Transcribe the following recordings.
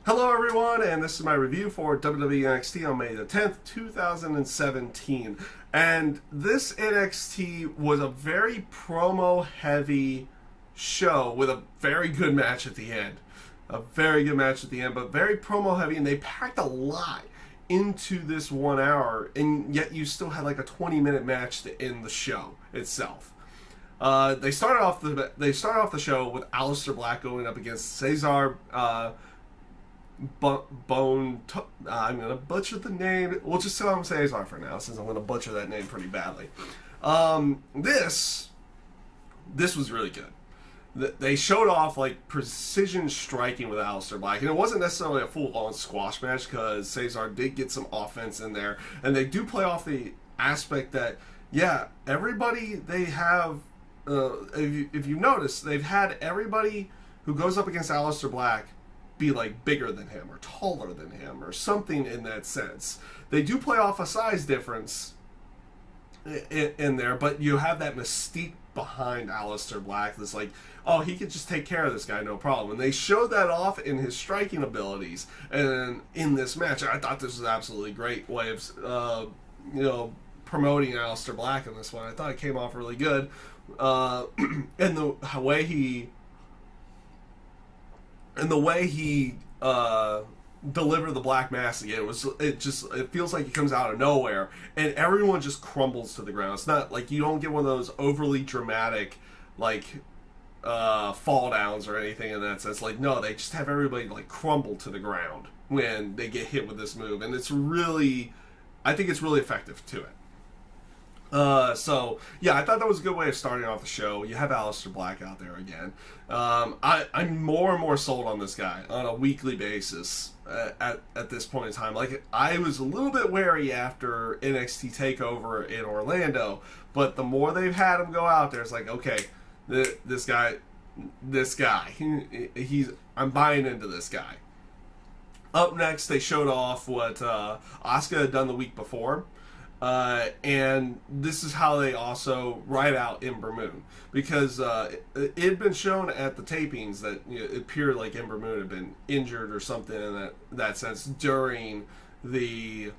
Hello everyone, and this is my review for WWE NXT on May the 10th, 2017. And this NXT was a very promo-heavy show with a very good match at the end. A very good match at the end, but very promo-heavy, and they packed a lot into this 1 hour, and yet you still had like a 20-minute match to end the show itself. They started off the show with Alistair Black going up against Cesar I'm gonna butcher the name. We'll just tell him Cesar for now, since I'm gonna butcher that name pretty badly. This was really good. They showed off like precision striking with Alistair Black, and it wasn't necessarily a full-on squash match because Cesar did get some offense in there, and they do play off the aspect that everybody they have. If you notice, they've had everybody who goes up against Alistair Black be like bigger than him or taller than him or something in that sense. They do play off a size difference in there, but you have that mystique behind Alistair Black that's like, oh, he could just take care of this guy, no problem. And they showed that off in his striking abilities and in this match. I thought this was an absolutely great way of promoting Alistair Black in this one. I thought it came off really good. And the way he delivered the Black Mass again, it feels like it comes out of nowhere and everyone just crumbles to the ground. It's not like you don't get one of those overly dramatic fall downs or anything in that sense. Like, no, they just have everybody like crumble to the ground when they get hit with this move, and I think it's really effective to it. I thought that was a good way of starting off the show. You have Alistair Black out there again. I'm more and more sold on this guy on a weekly basis at this point in time. Like, I was a little bit wary after NXT TakeOver in Orlando, but the more they've had him go out there, it's like, okay, this guy, I'm buying into this guy. Up next, they showed off what Asuka had done the week before. And this is how they also write out Ember Moon, because it had been shown at the tapings that it appeared like Ember Moon had been injured or something in that sense during that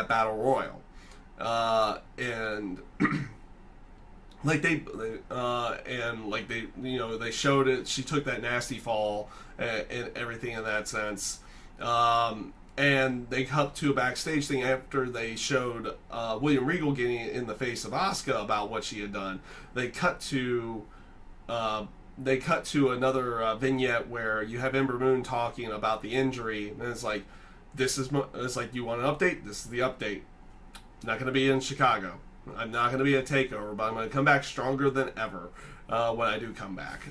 battle royal, and they showed it. She took that nasty fall and everything in that sense. And they cut to a backstage thing after they showed William Regal getting in the face of Asuka about what she had done. They cut to another vignette where you have Ember Moon talking about the injury, and it's like, it's like, you want an update? This is the update. I'm not going to be in Chicago. I'm not going to be a takeover, but I'm going to come back stronger than ever when I do come back.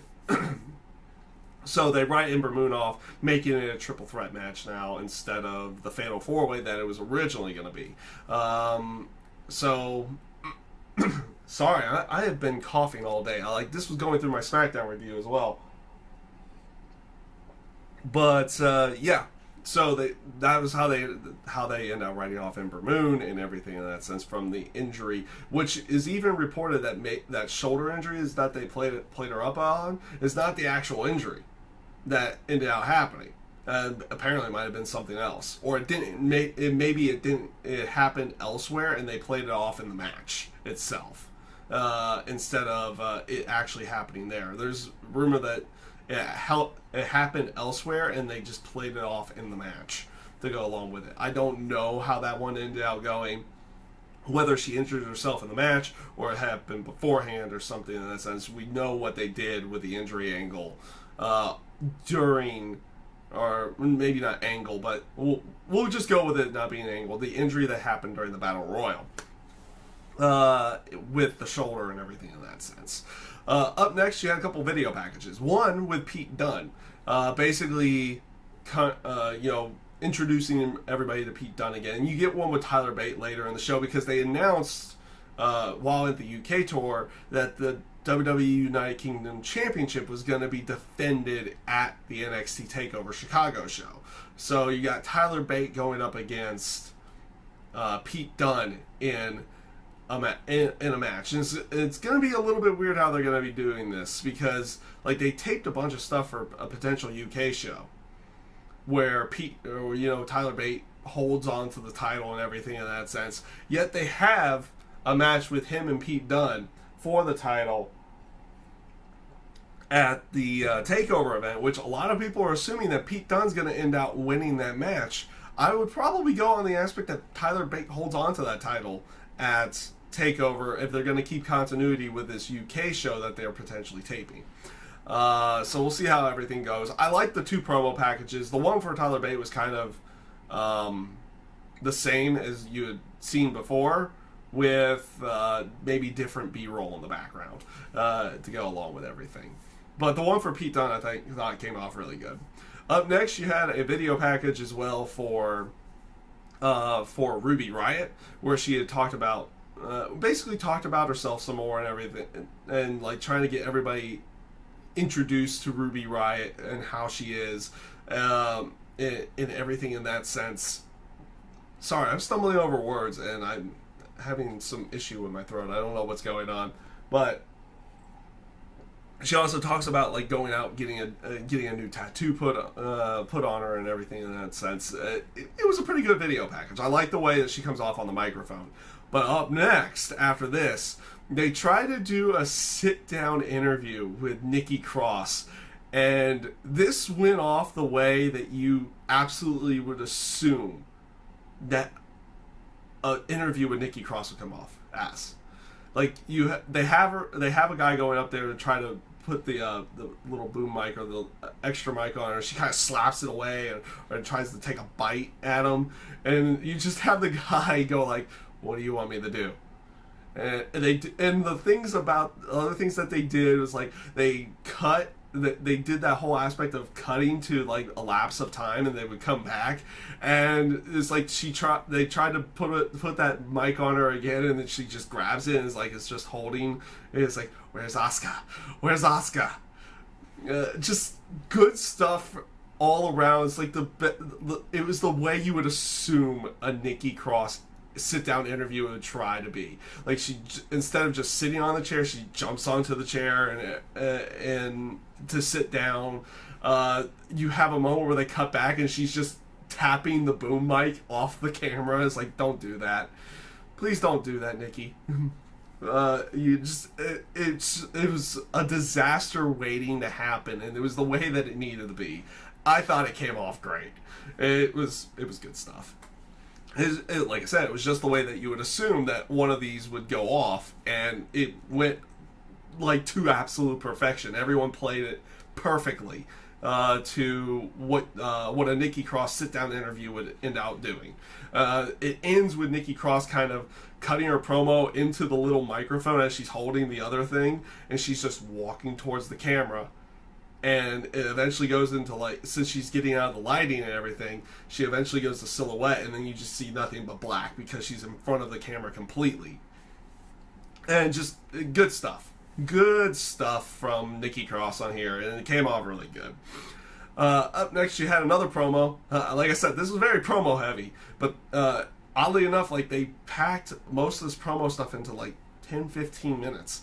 So they write Ember Moon off, making it a triple threat match now instead of the Fatal 4-Way that it was originally going to be. Sorry, I have been coughing all day. This was going through my SmackDown review as well. But so that was how they end up writing off Ember Moon and everything in that sense from the injury, which is even reported that shoulder injury is that they played her up on is not the actual injury that ended up happening. Apparently, it might have been something else, or it didn't. It happened elsewhere, and they played it off in the match itself instead of it actually happening there. There's rumor that it happened elsewhere, and they just played it off in the match to go along with it. I don't know how that one ended up going, whether she injured herself in the match or it happened beforehand or something in that sense. We know what they did with the injury angle during, or maybe not angle, but we'll just go with it not being an angle. The injury that happened during the Battle Royal with the shoulder and everything in that sense. Up next, you had a couple video packages. One with Pete Dunne, basically, introducing everybody to Pete Dunne again. And you get one with Tyler Bate later in the show because they announced while at the UK tour that the WWE United Kingdom Championship was going to be defended at the NXT TakeOver Chicago show. So you got Tyler Bate going up against Pete Dunne in in a match. And it's going to be a little bit weird how they're going to be doing this, because like they taped a bunch of stuff for a potential UK show where Tyler Bate holds on to the title and everything in that sense. Yet they have a match with him and Pete Dunne for the title at the TakeOver event, which a lot of people are assuming that Pete Dunne's going to end out winning that match. I would probably go on the aspect that Tyler Bate holds on to that title at TakeOver if they're going to keep continuity with this UK show that they're potentially taping. So we'll see how everything goes. I like the 2 promo packages. The one for Tyler Bate was kind of the same as you had seen before, with maybe different B-roll in the background to go along with everything. But the one for Pete Dunne, I thought came off really good. Up next, you had a video package as well for Ruby Riott, where she had basically talked about herself some more and everything, and like trying to get everybody introduced to Ruby Riott and how she is in everything in that sense. Sorry, I'm stumbling over words and I'm having some issue with my throat. I don't know what's going on, but she also talks about like going out, getting a new tattoo put on her and everything in that sense. It was a pretty good video package. I like the way that she comes off on the microphone. But up next, after this, they try to do a sit-down interview with Nicki Cross, and this went off the way that you absolutely would assume that an interview with Nicki Cross would come off as. Like they have a guy going up there to try to put the little boom mic or the extra mic on her. She kind of slaps it away and tries to take a bite at him, and you just have the guy go like, "What do you want me to do?" And the other things that they did was like they did that whole aspect of cutting to like a lapse of time, and they would come back, and it's like they tried to put that mic on her again, and then she just grabs it and it's just holding, and it's like, where's Asuka? Just good stuff all around. It's like it was the way you would assume a Nicki Cross sit-down interview would try to be. Like, she, instead of just sitting on the chair, she jumps onto the chair and to sit down. You have a moment where they cut back and she's just tapping the boom mic off the camera. It's like, don't do that. Please don't do that, Nicki. It was a disaster waiting to happen, and it was the way that it needed to be. I thought it came off great. It was good stuff. Like I said, it was just the way that you would assume that one of these would go off, and it went like to absolute perfection. Everyone played it perfectly to what a Nicki Cross sit-down interview would end out doing. It ends with Nicki Cross kind of cutting her promo into the little microphone as she's holding the other thing, and she's just walking towards the camera. And it eventually goes into, like, since she's getting out of the lighting and everything, she eventually goes to silhouette, and then you just see nothing but black because she's in front of the camera completely. And just good stuff. Good stuff from Nicki Cross on here, and it came off really good. Up next, you had another promo. Like I said, this was very promo heavy, but oddly enough, like, they packed most of this promo stuff into like 10-15 minutes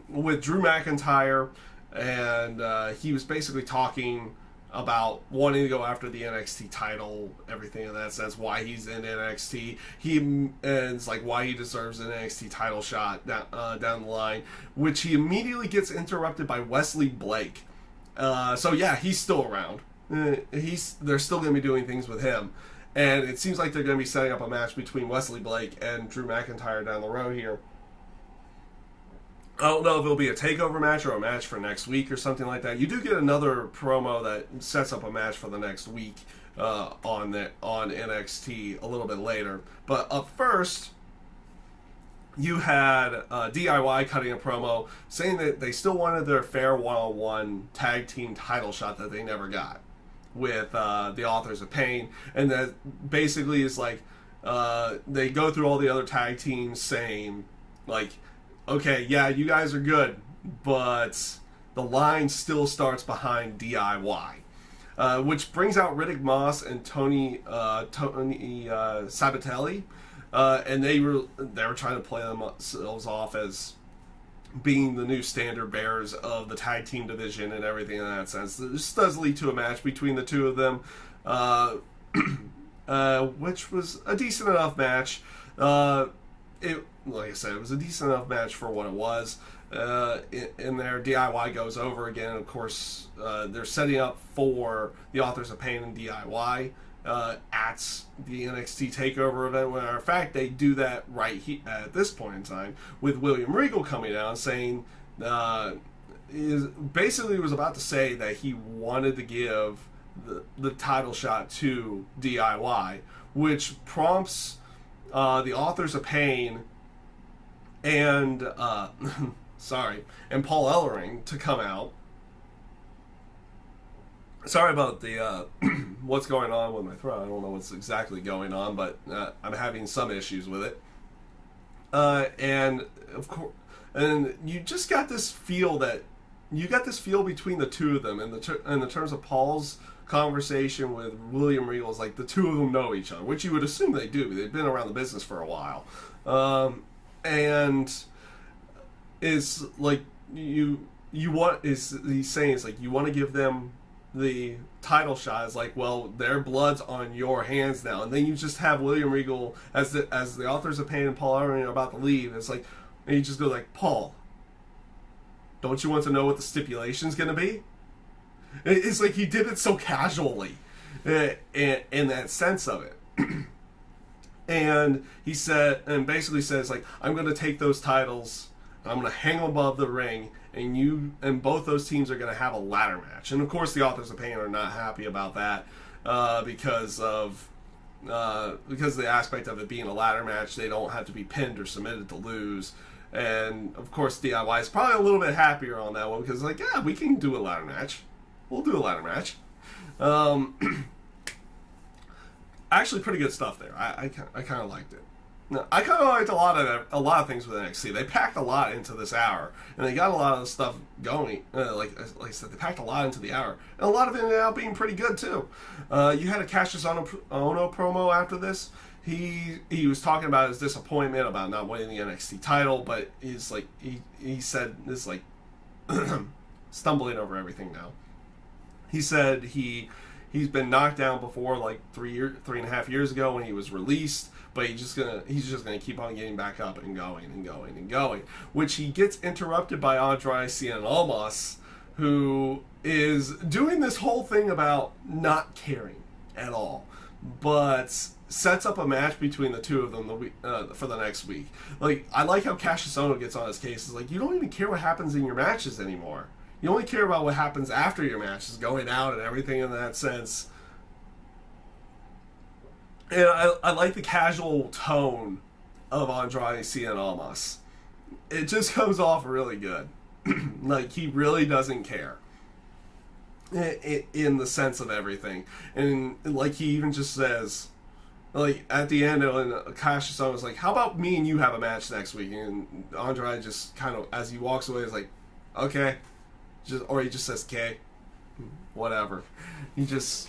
with Drew McIntyre. And he was basically talking about wanting to go after the NXT title, everything in that sense, why he's in NXT. And it's like why he deserves an NXT title shot down the line, which he immediately gets interrupted by Wesley Blake. So yeah, he's still around. They're still going to be doing things with him. And it seems like they're going to be setting up a match between Wesley Blake and Drew McIntyre down the road here. I don't know if it'll be a takeover match or a match for next week or something like that. You do get another promo that sets up a match for the next week on NXT a little bit later. But up first, you had DIY cutting a promo saying that they still wanted their fair one-on-one tag team title shot that they never got with the Authors of Pain. And that basically is like they go through all the other tag teams saying, like, okay, yeah, you guys are good, but the line still starts behind DIY. Which brings out Riddick Moss and Tony Sabatelli. and they were trying to play themselves off as being the new standard bearers of the tag team division and everything in that sense. This does lead to a match between the two of them, which was a decent enough match. Like I said, it was a decent enough match for what it was. In there, DIY goes over again. Of course, they're setting up for the Authors of Pain and DIY at the NXT TakeOver event. When in fact, they do that at this point in time with William Regal coming out saying, basically was about to say that he wanted to give the title shot to DIY, which prompts the Authors of Pain and and Paul Ellering to come out. Sorry about the what's going on with my throat. I don't know what's exactly going on, but I'm having some issues with it. And of course, and you just got this feel between the two of them, in the terms of Paul's conversation with William Regal, is like the two of them know each other, which you would assume they do. They've been around the business for a while, and is like he's saying it's like you want to give them the title shot. Is like, well, their blood's on your hands now, and then you just have William Regal as the Authors of Pain and Paul Ellering are about to leave. It's like, and you just go like, Paul, don't you want to know what the stipulation's going to be? It's like he did it so casually, in that sense of it. And he said, and basically says like, I'm going to take those titles, I'm going to hang them above the ring, and you and both those teams are going to have a ladder match. And of course, the Authors of Pain are not happy about that because of the aspect of it being a ladder match. They don't have to be pinned or submitted to lose. And of course, DIY is probably a little bit happier on that one because like, yeah, we can do a ladder match. We'll do a ladder match. Actually, pretty good stuff there. I kind of liked it. No, I kind of liked a lot of things with NXT. They packed a lot into this hour, and they got a lot of stuff going. Like I said, they packed a lot into the hour, and a lot of it ended up being pretty good too. You had a Cassius Ohno promo after this. He was talking about his disappointment about not winning the NXT title, but he's like he said this like stumbling over everything now. He said he's been knocked down before, like 3.5 years ago when he was released, but he's just gonna keep on getting back up and going and going and going. Which he gets interrupted by Andrade Cien Almas, who is doing this whole thing about not caring at all, but sets up a match between the two of them for the next week. Like, I like how Cassius Ohno gets on his case. It's like, you don't even care what happens in your matches anymore. You only care about what happens after your matches, going out and everything in that sense. And I like the casual tone of Andrade Cien Almas. It just comes off really good. Like, he really doesn't care. In the sense of everything. And like, he even just says, like, at the end, and Cassius Ohno was like, how about me and you have a match next week? And Andrade just kind of, as he walks away, is like, okay. Or he just says "K," whatever. He just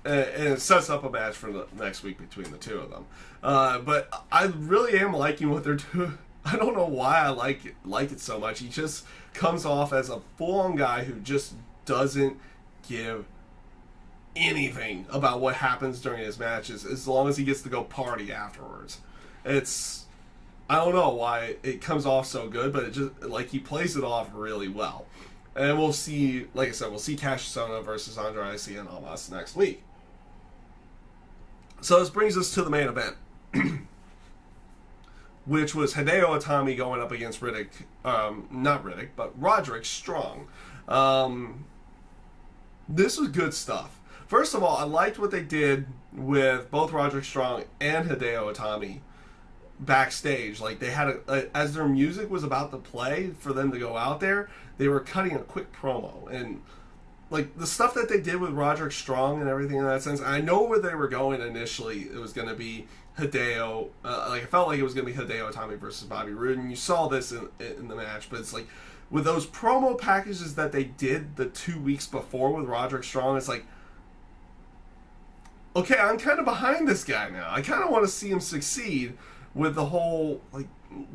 and it sets up a match for the next week between the two of them. But I really am liking what they're doing. I don't know why I like it so much. He just comes off as a full-on guy who just doesn't give anything about what happens during his matches, as long as he gets to go party afterwards. I don't know why it comes off so good, but it just, like, he plays it off really well. And we'll see, like I said, we'll see Cassius Ohno versus Andrade Cien Almas next week. So this brings us to the main event, which was Hideo Itami going up against Roderick Strong. This was good stuff. First of all, I liked what they did with both Roderick Strong and Hideo Itami backstage. Like, they had as their music was about to play for them to go out there, they were cutting a quick promo. And like, the stuff that they did with Roderick Strong and everything in that sense, I know where they were going initially. It was going to be Hideo, like, it felt like it was going to be Hideo Itami versus Bobby Roode, and you saw this in the match. But it's like, with those promo packages that they did the 2 weeks before with Roderick Strong, it's like, okay, I'm kind of behind this guy now. I kind of want to see him succeed with the whole, like,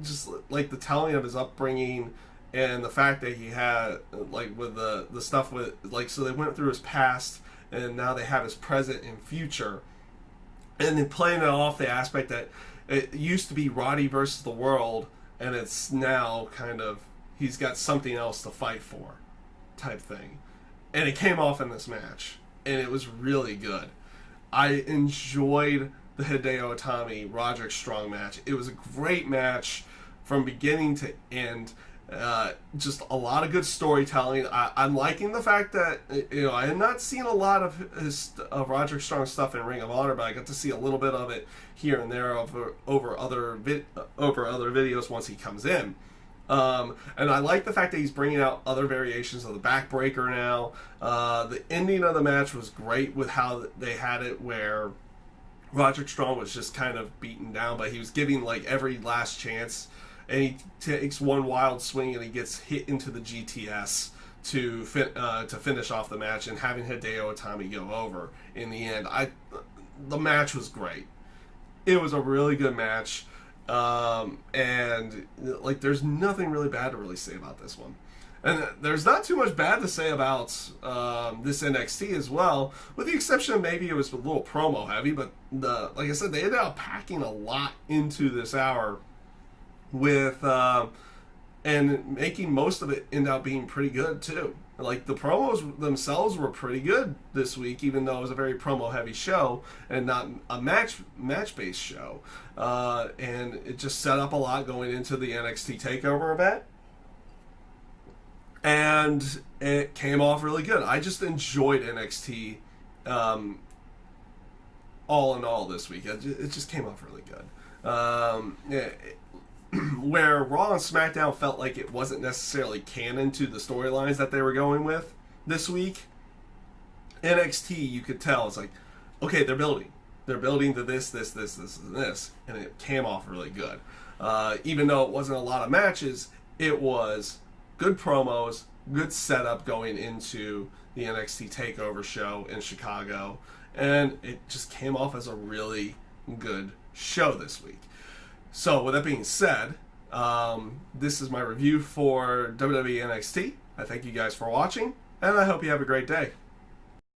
just like the telling of his upbringing and the fact that he had, like, with the stuff with, like, so they went through his past and now they have his present and future. And then playing it off the aspect that it used to be Roddy versus the world, and it's now kind of, he's got something else to fight for type thing. And it came off in this match, and it was really good. I enjoyed the Hideo Itami Roderick Strong match. It was a great match from beginning to end. Just a lot of good storytelling. I'm liking the fact that, you know, I had not seen a lot of Roderick Strong stuff in Ring of Honor, but I got to see a little bit of it here and there over other videos once he comes in. And I like the fact that he's bringing out other variations of the backbreaker now. The ending of the match was great with how they had it, where Roderick Strong was just kind of beaten down, but he was giving like every last chance, and he takes one wild swing and he gets hit into the GTS to finish off the match, and having Hideo Itami go over in the end. The match was great. It was a really good match. And like, there's nothing really bad to really say about this one, and there's not too much bad to say about this NXT as well, with the exception of maybe it was a little promo heavy, but like I said, they ended up packing a lot into this hour with and making most of it end up being pretty good too. Like, the promos themselves were pretty good this week, even though it was a very promo-heavy show and not a match-based show. And it just set up a lot going into the NXT TakeOver event. And it came off really good. I just enjoyed NXT all in all this week. It just came off really good. Where Raw and SmackDown felt like it wasn't necessarily canon to the storylines that they were going with this week, NXT, you could tell, it's like, okay, they're building to this, and it came off really good. Even though it wasn't a lot of matches, it was good promos, good setup going into the NXT TakeOver show in Chicago, and it just came off as a really good show this week. So, with that being said, this is my review for WWE NXT. I thank you guys for watching, and I hope you have a great day.